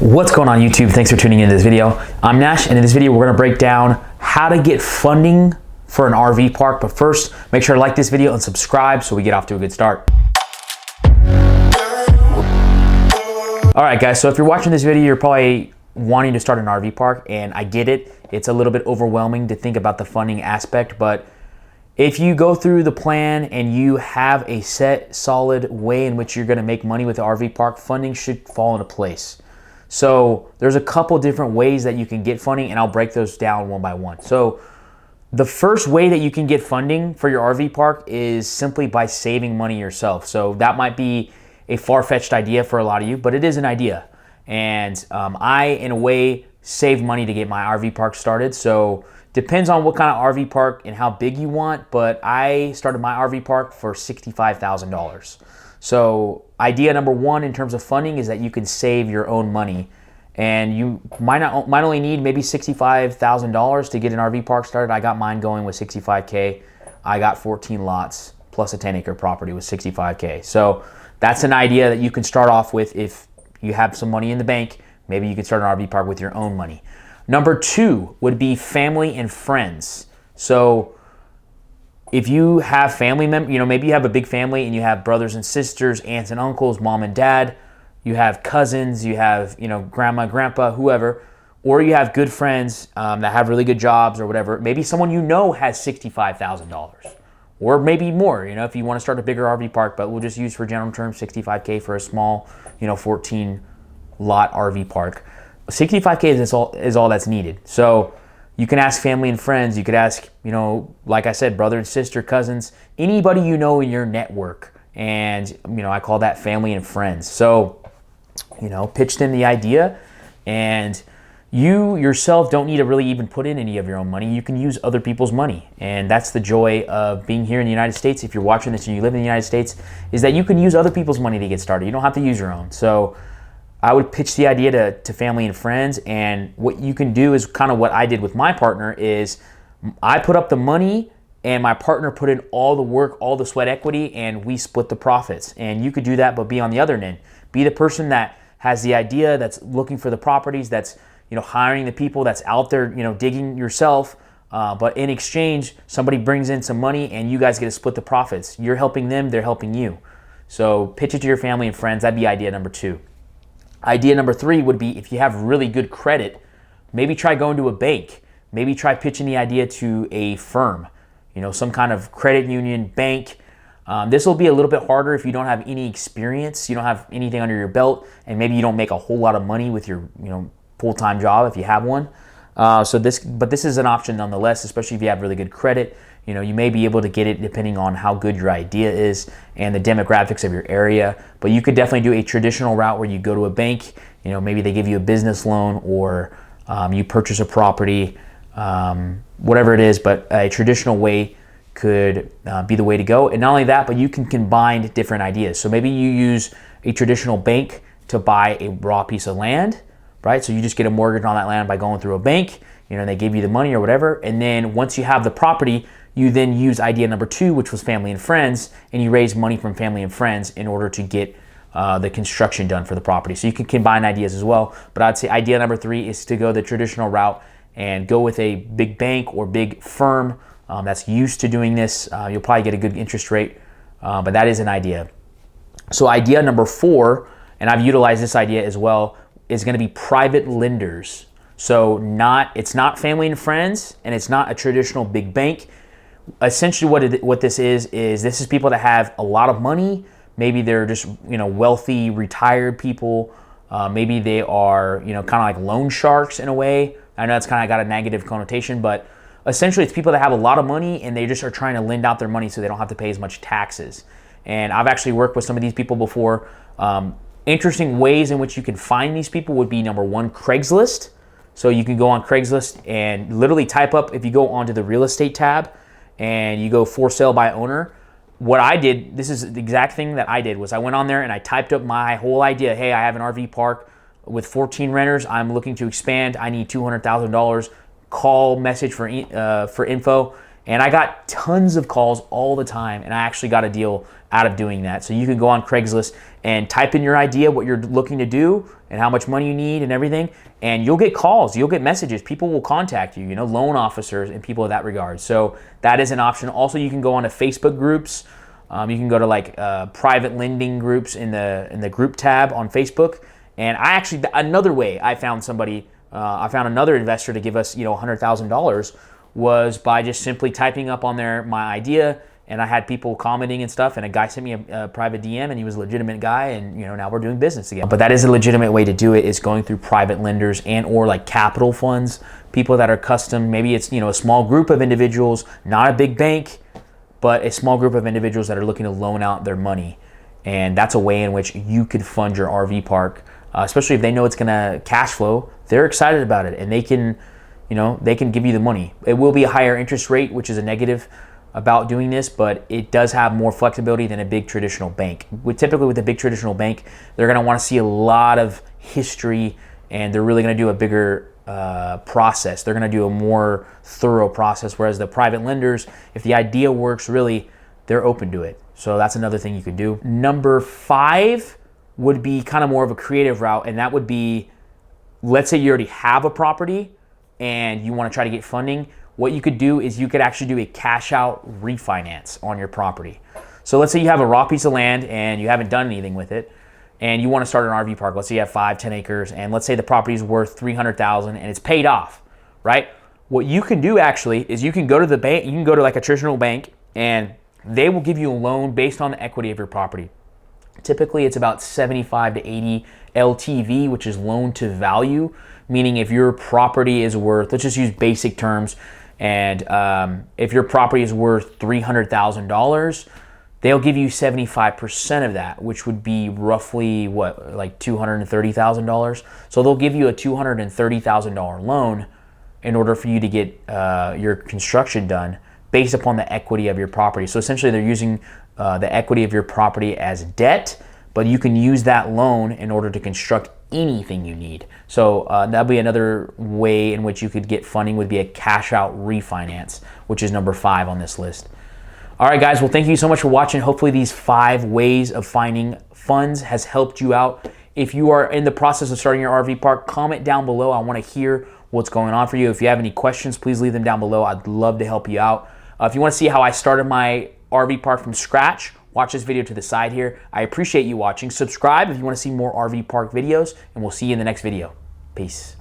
What's going on YouTube? Thanks for tuning into this video. I'm Nash, and in this video we're going to break down how to get funding for an RV park. But first, make sure to like this video and subscribe so we get off to a good start. Alright guys, so if you're watching this video, you're probably wanting to start an RV park, and I get it. It's a little bit overwhelming to think about the funding aspect, but if you go through the plan and you have a set, solid way in which you're going to make money with the RV park, funding should fall into place. So there's a couple different ways that you can get funding, and I'll break those down one by one. So the first way that you can get funding for your RV park is simply by saving money yourself. So that might be a far-fetched idea for a lot of you, but it is an idea. And I, in a way, saved money to get my RV park started. So depends on what kind of RV park and how big you want, but I started my RV park for $65,000. So idea number one in terms of funding is that you can save your own money, and you might only need maybe $65,000 to get an RV park started. I got mine going with $65K. I got 14 lots plus a 10-acre property with $65K. So that's an idea that you can start off with if you have some money in the bank. Maybe you can start an RV park with your own money. Number two would be family and friends. So if you have family members, maybe you have a big family and you have brothers and sisters, aunts and uncles, mom and dad, you have cousins, you have, grandma, grandpa, whoever, or you have good friends that have really good jobs or whatever. Maybe someone has $65,000 or maybe more, if you want to start a bigger RV park, but we'll just use for general terms $65K for a small, 14 lot RV park. $65K is all that's needed. So you can ask family and friends. You could ask, like I said, brother and sister, cousins, anybody in your network. And, I call that family and friends. So, pitch them the idea, and you yourself don't need to really even put in any of your own money. You can use other people's money. And that's the joy of being here in the United States. If you're watching this and you live in the United States, is that you can use other people's money to get started. You don't have to use your own. So I would pitch the idea to family and friends, and what you can do is kind of what I did with my partner is I put up the money and my partner put in all the work, all the sweat equity, and we split the profits. And you could do that, but be on the other end. Be the person that has the idea, that's looking for the properties, that's hiring the people, that's out there digging yourself. But in exchange, somebody brings in some money and you guys get to split the profits. You're helping them, they're helping you. So pitch it to your family and friends. That'd be idea number two. Idea number three would be if you have really good credit, maybe try going to a bank. Maybe try pitching the idea to a firm, some kind of credit union, bank. This will be a little bit harder if you don't have any experience, you don't have anything under your belt, and maybe you don't make a whole lot of money with your full-time job if you have one. But this is an option nonetheless, especially if you have really good credit. You may be able to get it depending on how good your idea is and the demographics of your area. But you could definitely do a traditional route where you go to a bank, maybe they give you a business loan, or you purchase a property, whatever it is. But a traditional way could be the way to go. And not only that, but you can combine different ideas. So maybe you use a traditional bank to buy a raw piece of land, right? So you just get a mortgage on that land by going through a bank. They give you the money or whatever. And then once you have the property, you then use idea number two, which was family and friends, and you raise money from family and friends in order to get the construction done for the property. So you can combine ideas as well. But I'd say idea number three is to go the traditional route and go with a big bank or big firm that's used to doing this. You'll probably get a good interest rate, but that is an idea. So idea number four, and I've utilized this idea as well, is going to be private lenders. So it's not family and friends, and it's not a traditional big bank. Essentially what this is people that have a lot of money. Maybe they're just wealthy retired people. Maybe they are kind of like loan sharks in a way. I know that's kind of got a negative connotation, but essentially it's people that have a lot of money and they just are trying to lend out their money so they don't have to pay as much taxes. And I've actually worked with some of these people before. Interesting ways in which you can find these people would be number one, Craigslist. So you can go on Craigslist and literally type up, if you go onto the real estate tab and you go for sale by owner, what I did, this is the exact thing that I did, was I went on there and I typed up my whole idea. Hey, I have an RV park with 14 renters. I'm looking to expand. I need $200,000. Call message for info. And I got tons of calls all the time, and I actually got a deal out of doing that. So you can go on Craigslist and type in your idea, what you're looking to do, and how much money you need and everything, and you'll get calls, you'll get messages. People will contact you, loan officers and people of that regard. So that is an option. Also, you can go on to Facebook groups. You can go to like private lending groups in the group tab on Facebook. And another way I found another investor to give us, $100,000 was by just simply typing up on there my idea, and I had people commenting and stuff, and a guy sent me a private DM, and he was a legitimate guy, and now we're doing business together. But that is a legitimate way to do it, is going through private lenders and or like capital funds, people that are custom. Maybe it's a small group of individuals, not a big bank, but a small group of individuals that are looking to loan out their money. And that's a way in which you could fund your RV park, especially if they know it's gonna cash flow. They're excited about it, and they can give you the money. It will be a higher interest rate, which is a negative about doing this, but it does have more flexibility than a big traditional bank. Typically with a big traditional bank, they're gonna wanna see a lot of history, and they're really gonna do a bigger process. They're gonna do a more thorough process, whereas the private lenders, if the idea works, really, they're open to it. So that's another thing you could do. Number 5 would be kind of more of a creative route, and that would be, let's say you already have a property and you want to try to get funding. What you could do is you could actually do a cash out refinance on your property. So let's say you have a raw piece of land and you haven't done anything with it, and you want to start an RV park. Let's say you have 5-10 acres, and let's say the property is worth $300,000 and it's paid off, right? What you can do actually is you can go to the bank, you can go to like a traditional bank, and they will give you a loan based on the equity of your property. Typically it's about 75 to 80 LTV, which is loan to value, meaning if your property is worth, let's just use basic terms, and if your property is worth $300,000, they'll give you 75% of that, which would be roughly like $230,000. So they'll give you a $230,000 loan in order for you to get your construction done based upon the equity of your property. So essentially they're using the equity of your property as debt, but you can use that loan in order to construct anything you need. So that'd be another way in which you could get funding, would be a cash out refinance, which is number 5 on this list. All right, guys, well, thank you so much for watching. Hopefully these 5 ways of finding funds has helped you out. If you are in the process of starting your RV park, comment down below. I want to hear what's going on for you. If you have any questions, please leave them down below. I'd love to help you out. If you want to see how I started my RV park from scratch, watch this video to the side here. I appreciate you watching. Subscribe if you want to see more RV park videos, and we'll see you in the next video. Peace.